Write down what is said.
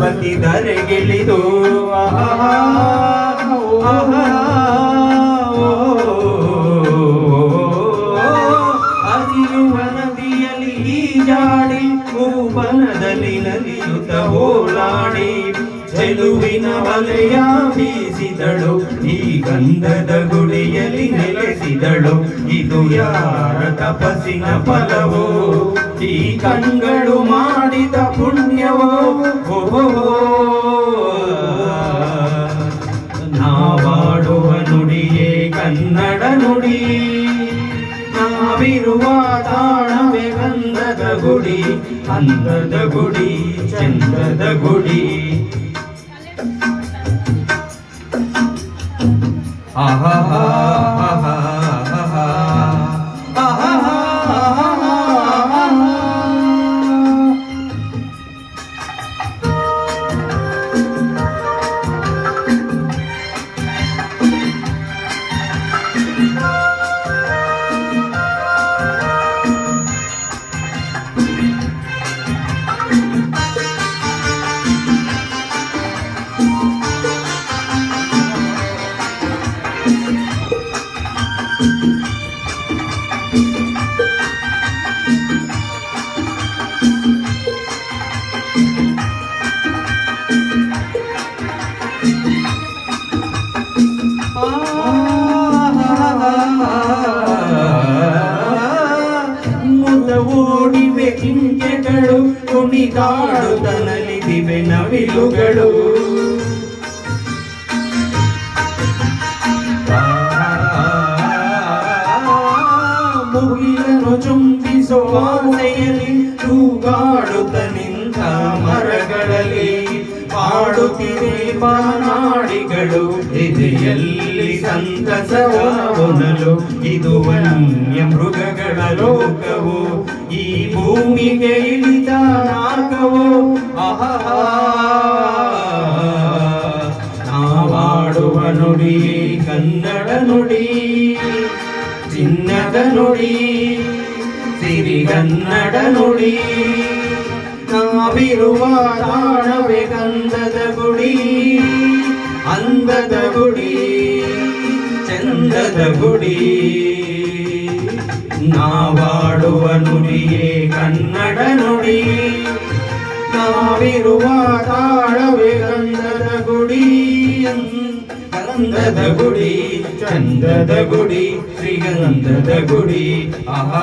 ಸರಸ್ವತಿ ಧರೆಗಿಳಿದು ಹರಿಯುವ ನದಿಯಲ್ಲಿ ಈಜಾಡಿ ಭೂವನದಲ್ಲಿ ನಲಿಯುತ್ತ ಓಲಾಡಿ ಚೆಲುವಿನ ವಲಯ ಬೀಸಿದಳು ಈ ಗಂಧದ ಗುಡಿಯಲ್ಲಿ ನೆಲೆಸಿದಳು ಇದು ಯಾರ ತಪಸ್ಸಿನ ಫಲವೋ ಈ ಕಣ್ಗಳು ಮಾಡಿದ ಪುಣ್ಯವೋ ನಾವಾಡುವ ನುಡಿಯೇ ಕನ್ನಡ ನುಡಿ ನಾವಿರುವ ತಾಣವೇ ಗಂಧದ ಗುಡಿ ಅಂದದ ಗುಡಿ ಚಂದದ ಗುಡಿ ಆಹಾ ಓಡಿವೆ ಜಿಂಕೆಗಳು ಕುಣಿದಾಡುತ್ತ ನಲಿದಿವೆ ನವಿಲುಗಳು ಮುಗಿಲನ್ನು ಚುಂಬಿಸುವ ಆಸೆಯಲ್ಲಿ ತೂಗಾಡುತ್ತ ನಿಂತ ಮರಗಳಲ್ಲಿ ಪಾಡುತ್ತಿದೆ ಬಾನಾಡಿಗಳು ಎದೆಯಲ್ಲಿ ಸಂತಸವ ಹೊನಲು ಇದು ವನ್ಯ ಮೃಗಗಳ ಲೋಕವು ಈ ಭೂಮಿಗೆ ಇಳಿದ ನಾಗವು ನಾವಾಡುವ ನುಡಿ ಕನ್ನಡ ನುಡಿ ಚಿನ್ನದ ನುಡಿ ಸಿರಿಗನ್ನಡ ನುಡಿ ನಾವಿರುವ ತಾಣವೇ ಗಂಧದ ಗುಡಿ ಅಂದದ ಗುಡಿ ಚಂದದ ಗುಡಿ ನಾವಾಡುವ ನುಡಿಯೇ ಕನ್ನಡ ನುಡಿ ನಾವಿರುವ ತಾಳವೇ ಗಂಧದ ಗುಡಿ ಗಂಧದ ಗುಡಿ ಚಂದದ ಗುಡಿ ಶ್ರೀಗಂಧದ ಗುಡಿ ಆಹಾ